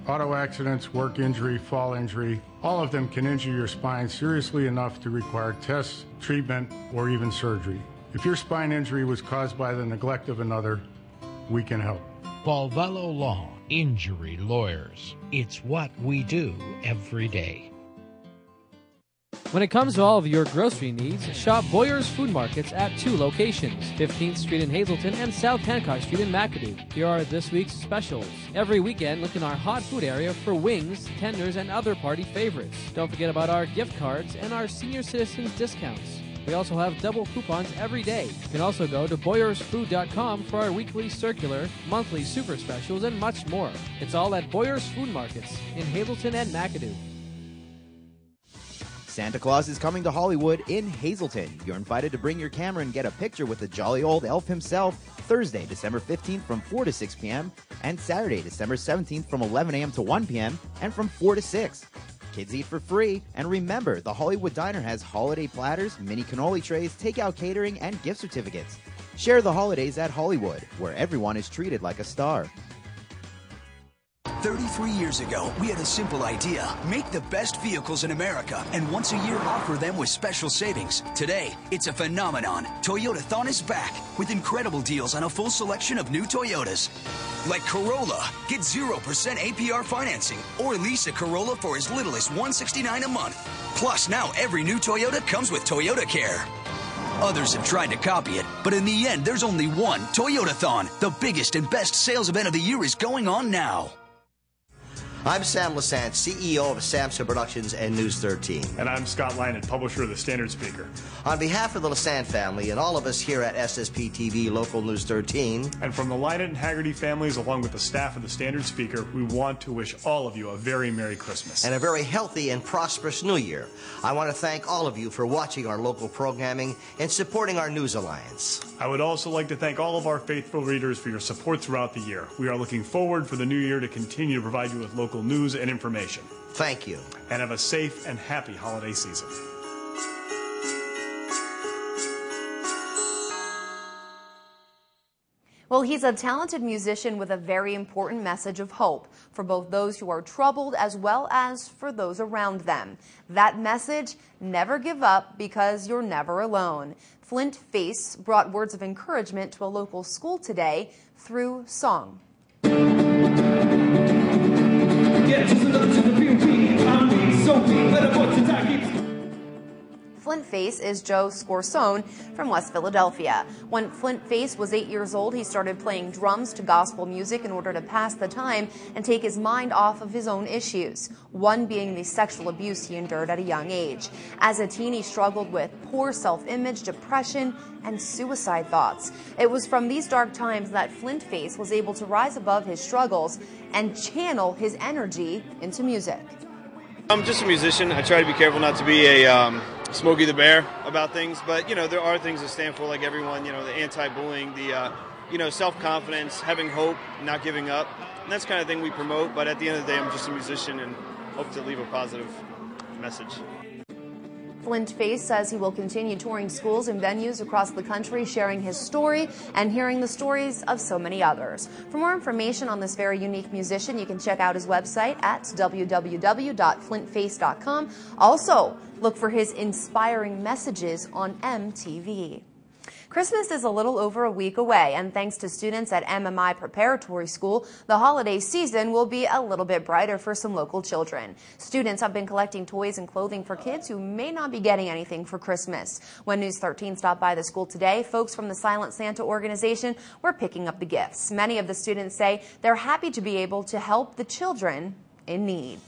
Auto accidents, work injury, fall injury, all of them can injure your spine seriously enough to require tests, treatment, or even surgery. If your spine injury was caused by the neglect of another, we can help. Balvello Law, Injury Lawyers. It's what we do every day. When it comes to all of your grocery needs, shop Boyer's Food Markets at 2 locations, 15th Street in Hazleton and South Hancock Street in McAdoo. Here are this week's specials. Every weekend, look in our hot food area for wings, tenders, and other party favorites. Don't forget about our gift cards and our senior citizens discounts. We also have double coupons every day. You can also go to BoyersFood.com for our weekly circular, monthly super specials, and much more. It's all at Boyer's Food Markets in Hazleton and McAdoo. Santa Claus is coming to Hollywood in Hazleton. You're invited to bring your camera and get a picture with the jolly old elf himself Thursday, December 15th from 4 to 6 p.m. and Saturday, December 17th from 11 a.m. to 1 p.m. and from 4 to 6. Kids eat for free, and remember, the Hollywood Diner has holiday platters, mini cannoli trays, takeout catering, and gift certificates. Share the holidays at Hollywood, where everyone is treated like a star. 33 years ago, we had a simple idea. Make the best vehicles in America, and once a year offer them with special savings. Today, it's a phenomenon. Toyotathon is back with incredible deals on a full selection of new Toyotas. Like Corolla, get 0% APR financing, or lease a Corolla for as little as $169 a month. Plus, now every new Toyota comes with Toyota Care. Others have tried to copy it, but in the end, there's only one Toyotathon. The biggest and best sales event of the year is going on now. I'm Sam Lassant, CEO of Samson Productions and News 13. And I'm Scott Lynott, publisher of the Standard Speaker. On behalf of the Lassant family and all of us here at SSP TV Local News 13. And from the Lynott and Haggerty families, along with the staff of the Standard Speaker, we want to wish all of you a very Merry Christmas. And a very healthy and prosperous New Year. I want to thank all of you for watching our local programming and supporting our News Alliance. I would also like to thank all of our faithful readers for your support throughout the year. We are looking forward for the new year to continue to provide you with local news and information. Thank you. And have a safe and happy holiday season. Well, he's a talented musician with a very important message of hope for both those who are troubled as well as for those around them. That message, never give up because you're never alone. Flint Face brought words of encouragement to a local school today through song. Flint Face is Joe Scorsone from West Philadelphia. When Flint Face was 8 years old, he started playing drums to gospel music in order to pass the time and take his mind off of his own issues, one being the sexual abuse he endured at a young age. As a teen, he struggled with poor self-image, depression, and suicide thoughts. It was from these dark times that Flint Face was able to rise above his struggles and channel his energy into music. I'm just a musician. I try to be careful not to be a Smokey the Bear about things, but there are things to stand for, like everyone. The anti-bullying, the self-confidence, having hope, not giving up, and that's the kind of thing we promote. But at the end of the day, I'm just a musician and hope to leave a positive message. Flint Face says he will continue touring schools and venues across the country, sharing his story and hearing the stories of so many others. For more information on this very unique musician, you can check out his website at www.flintface.com. Also, look for his inspiring messages on MTV. Christmas is a little over a week away, and thanks to students at MMI Preparatory School, the holiday season will be a little bit brighter for some local children. Students have been collecting toys and clothing for kids who may not be getting anything for Christmas. When News 13 stopped by the school today, folks from the Silent Santa organization were picking up the gifts. Many of the students say they're happy to be able to help the children in need.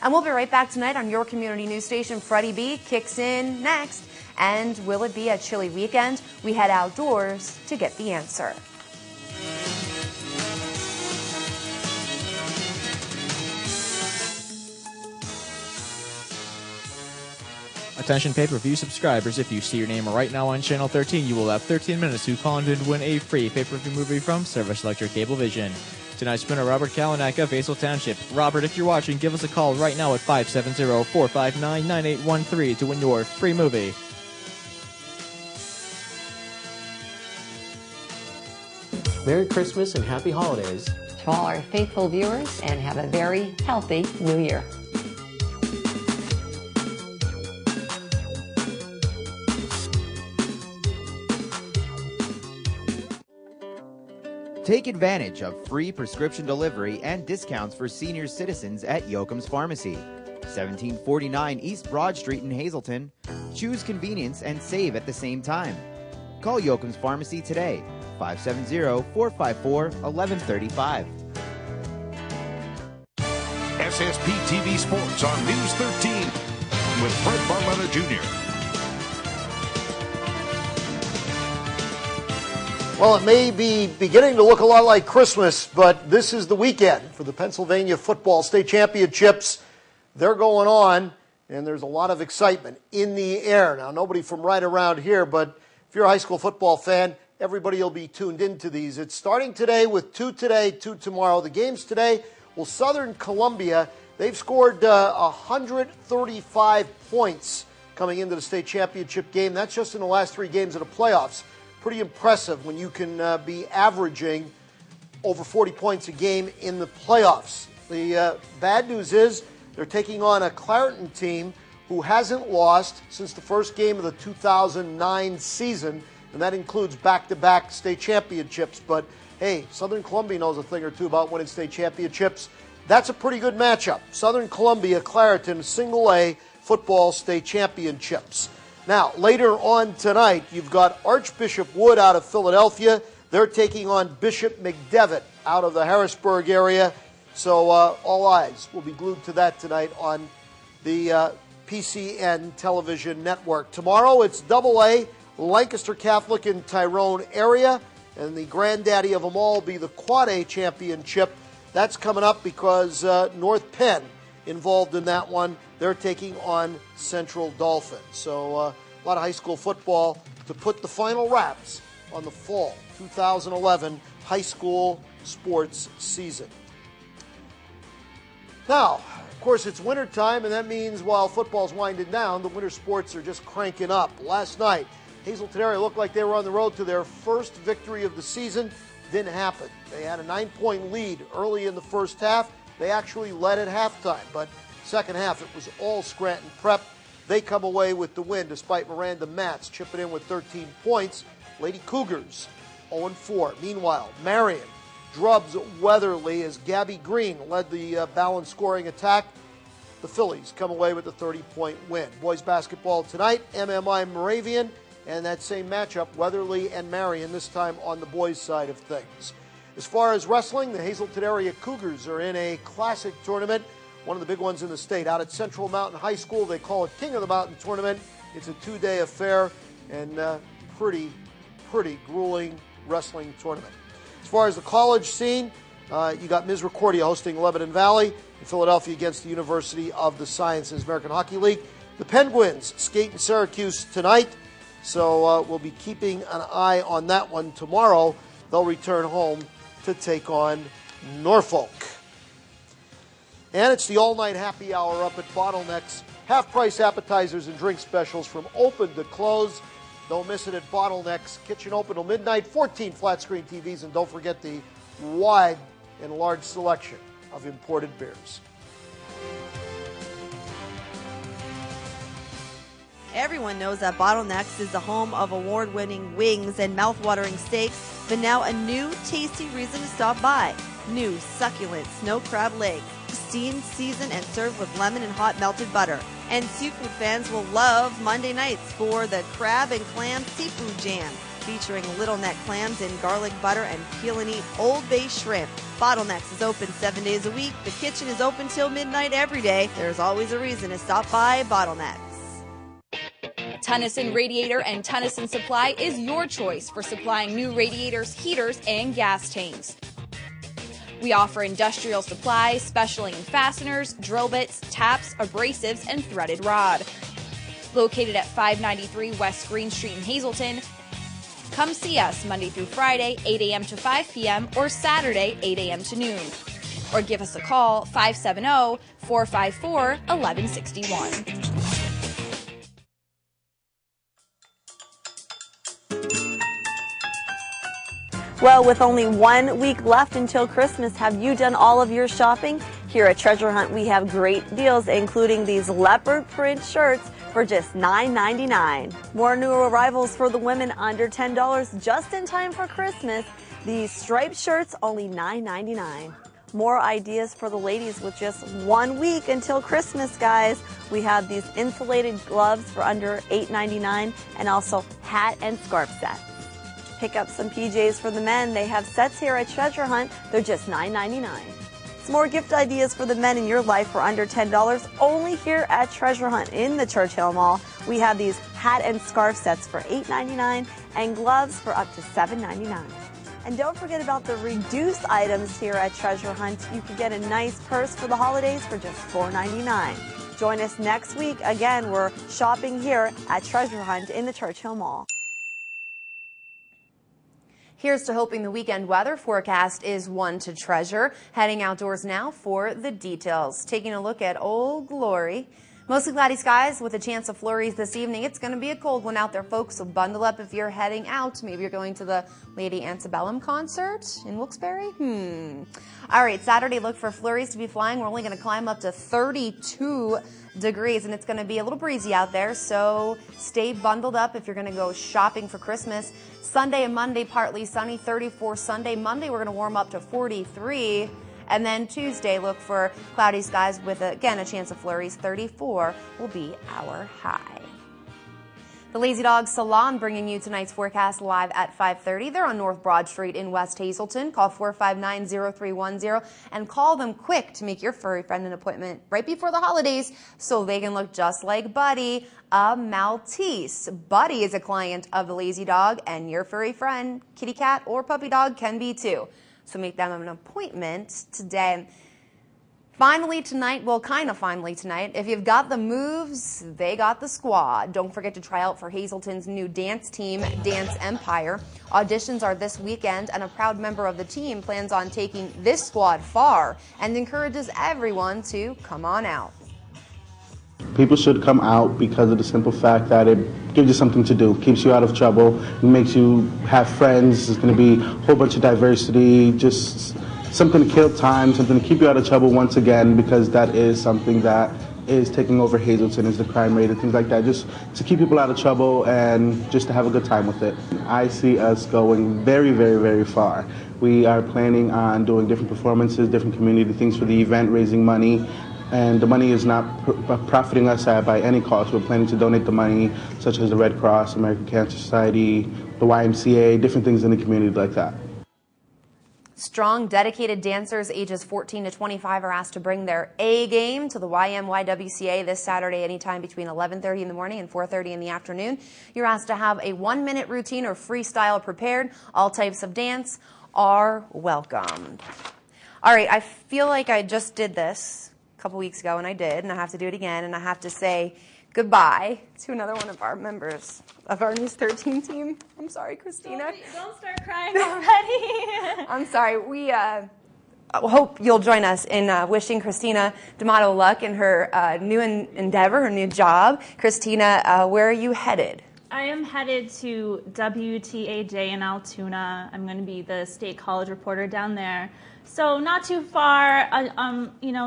And we'll be right back tonight on your community news station. Freddie B kicks in next. And will it be a chilly weekend? We head outdoors to get the answer. Attention pay-per-view subscribers, if you see your name right now on Channel 13, you will have 13 minutes to call in to win a free pay-per-view movie from Service Electric Cablevision. Tonight's winner, Robert Kalinak of Hazel Township. Robert, if you're watching, give us a call right now at 570-459-9813 to win your free movie. Merry Christmas and Happy Holidays to all our faithful viewers, and have a very healthy New Year. Take advantage of free prescription delivery and discounts for senior citizens at Yoakum's Pharmacy, 1749 East Broad Street in Hazleton. Choose convenience and save at the same time. Call Yoakum's Pharmacy today, 570-454-1135. SSP TV Sports on News 13 with Fred Barletta Jr. Well, it may be beginning to look a lot like Christmas, but this is the weekend for the Pennsylvania Football State Championships. They're going on, and there's a lot of excitement in the air. Now, nobody from right around here, but if you're a high school football fan, everybody will be tuned into these. It's starting today with 2 today, 2 tomorrow. The games today, well, Southern Columbia, they've scored 135 points coming into the state championship game. That's just in the last 3 games of the playoffs. Pretty impressive when you can be averaging over 40 points a game in the playoffs. The bad news is they're taking on a Clareton team who hasn't lost since the first game of the 2009 season, and that includes back-to-back state championships. But, hey, Southern Columbia knows a thing or two about winning state championships. That's a pretty good matchup. Southern Columbia, Clareton, single-A football state championships. Now, later on tonight, you've got Archbishop Wood out of Philadelphia. They're taking on Bishop McDevitt out of the Harrisburg area. So all eyes will be glued to that tonight on the PCN television network. Tomorrow, it's AA, Lancaster Catholic in Tyrone area. And the granddaddy of them all will be the Quad A championship. That's coming up because North Penn involved in that one. They're taking on Central Dolphin. So a lot of high school football to put the final wraps on the fall 2011 high school sports season. Now, of course, it's wintertime, and that means while football's winding down, the winter sports are just cranking up. Last night, Hazleton area looked like they were on the road to their first victory of the season. Didn't happen. They had a 9-point lead early in the first half. They actually led at halftime, but second half, it was all Scranton Prep. They come away with the win despite Miranda Matz chipping in with 13 points. Lady Cougars 0-4. Meanwhile, Marion drubs Weatherly as Gabby Green led the balanced scoring attack. The Phillies come away with a 30-point win. Boys basketball tonight, MMI Moravian, and that same matchup, Weatherly and Marion, this time on the boys' side of things. As far as wrestling, the Hazleton area Cougars are in a classic tournament, one of the big ones in the state. Out at Central Mountain High School, they call it King of the Mountain Tournament. It's a 2-day affair and pretty grueling wrestling tournament. As far as the college scene, you got Misericordia hosting Lebanon Valley in Philadelphia against the University of the Sciences, American Hockey League. The Penguins skate in Syracuse tonight, so we'll be keeping an eye on that one tomorrow. They'll return home to take on Norfolk. And it's the all-night happy hour up at Bottleneck's. Half-price appetizers and drink specials from open to close. Don't miss it at Bottleneck's. Kitchen open till midnight, 14 flat-screen TVs, and don't forget the wide and large selection of imported beers. Everyone knows that Bottleneck's is the home of award-winning wings and mouth-watering steaks, but now a new tasty reason to stop by. New succulent snow crab legs, steamed, seasoned, and served with lemon and hot melted butter. And seafood fans will love Monday nights for the Crab and Clam Seafood Jam, featuring little neck clams in garlic butter and peel-and-eat Old Bay shrimp. Bottleneck's is open 7 days a week. The kitchen is open till midnight every day. There's always a reason to stop by Bottleneck's. Tennyson Radiator and Tennyson Supply is your choice for supplying new radiators, heaters, and gas tanks. We offer industrial supplies, specialing in fasteners, drill bits, taps, abrasives, and threaded rod. Located at 593 West Green Street in Hazleton, Come see us Monday through Friday, 8 a.m. to 5 p.m. or Saturday, 8 a.m. to noon. Or give us a call, 570-454-1161. Well, with only 1 week left until Christmas, have you done all of your shopping? Here at Treasure Hunt, we have great deals, including these leopard print shirts for just $9.99. More new arrivals for the women under $10 just in time for Christmas. These striped shirts, only $9.99. More ideas for the ladies with just 1 week until Christmas, guys. We have these insulated gloves for under $8.99 and also hat and scarf sets. Pick up some PJs for the men. They have sets here at Treasure Hunt. They're just $9.99. Some more gift ideas for the men in your life for under $10 only here at Treasure Hunt in the Churchill Mall. We have these hat and scarf sets for $8.99 and gloves for up to $7.99. And don't forget about the reduced items here at Treasure Hunt. You can get a nice purse for the holidays for just $4.99. Join us next week. Again, we're shopping here at Treasure Hunt in the Churchill Mall. Here's to hoping the weekend weather forecast is one to treasure. Heading outdoors now for the details. Taking a look at Old Glory. Mostly cloudy skies with a chance of flurries this evening. It's going to be a cold one out there, folks, so bundle up if you're heading out. Maybe you're going to the Lady Antebellum concert in Wilkes-Barre. All right, Saturday, look for flurries to be flying. We're only going to climb up to 32 degrees, and it's going to be a little breezy out there, so stay bundled up if you're going to go shopping for Christmas. Sunday and Monday, partly sunny, 34 Sunday. Monday, we're going to warm up to 43. And then Tuesday, look for cloudy skies with, again, a chance of flurries. 34 will be our high. The Lazy Dog Salon bringing you tonight's forecast live at 5:30. They're on North Broad Street in West Hazelton. Call 459-0310 and call them quick to make your furry friend an appointment right before the holidays so they can look just like Buddy, a Maltese. Buddy is a client of the Lazy Dog, and your furry friend, kitty cat or puppy dog, can be too. So make them an appointment today. Finally tonight, well, kind of finally tonight, if you've got the moves, they got the squad. Don't forget to try out for Hazelton's new dance team, Dance Empire. Auditions are this weekend, and a proud member of the team plans on taking this squad far and encourages everyone to come on out. People should come out because of the simple fact that it gives you something to do, keeps you out of trouble, it makes you have friends. There's going to be a whole bunch of diversity, just something to kill time, something to keep you out of trouble once again, because that is something that is taking over Hazelton, is the crime rate and things like that, just to keep people out of trouble and just to have a good time with it. I see us going very, very, very far. We are planning on doing different performances, different community things for the event, raising money. And the money is not profiting us by any cost. We're planning to donate the money, such as the Red Cross, American Cancer Society, the YMCA, different things in the community like that. Strong, dedicated dancers ages 14 to 25 are asked to bring their A game to the YMYWCA this Saturday anytime between 11:30 in the morning and 4:30 in the afternoon. You're asked to have a 1-minute routine or freestyle prepared. All types of dance are welcomed. All right, I feel like I just did this a couple weeks ago, and I did, and I have to do it again, and I have to say goodbye to another one of our members of our News 13 team. I'm sorry, Christina. Don't start crying already. I'm sorry. We hope you'll join us in wishing Christina D'Amato luck in her new endeavor, her new job. Christina, where are you headed? I am headed to WTAJ in Altoona. I'm going to be the state college reporter down there. So not too far,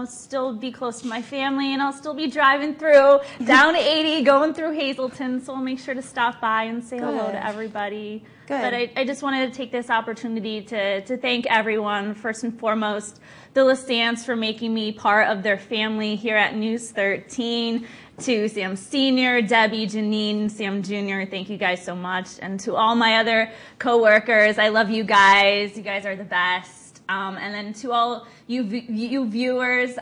still be close to my family, and I'll still be driving through down 80, going through Hazelton, so I'll make sure to stop by and say hello to everybody. Good. But I just wanted to take this opportunity to thank everyone, first and foremost, the Lestans for making me part of their family here at News 13, to Sam Sr., Debbie, Janine, Sam Jr., thank you guys so much, and to all my other coworkers, I love you guys. You guys are the best. And then to all you viewers,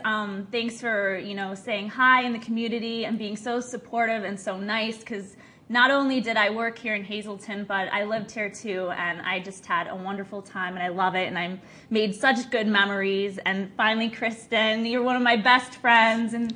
thanks for saying hi in the community and being so supportive and so nice, because not only did I work here in Hazleton, but I lived here too, and I just had a wonderful time, and I love it, and I made such good memories. And finally, Kristen, you're one of my best friends and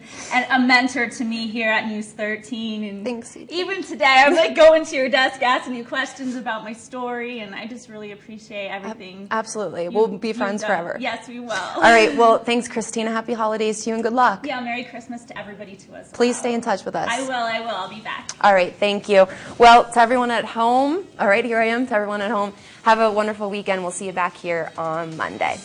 a mentor to me here at News 13. And thanks. Even today, I'm like going to your desk asking you questions about my story, and I just really appreciate everything. Absolutely. We'll be friends forever. Yes, we will. All right. Well, thanks, Christina. Happy holidays to you and good luck. Yeah, Merry Christmas to everybody too as well. Please stay in touch with us. I will. I'll be back. All right. Thank you. Well, to everyone at home, all right, here I am, to everyone at home, have a wonderful weekend. We'll see you back here on Monday.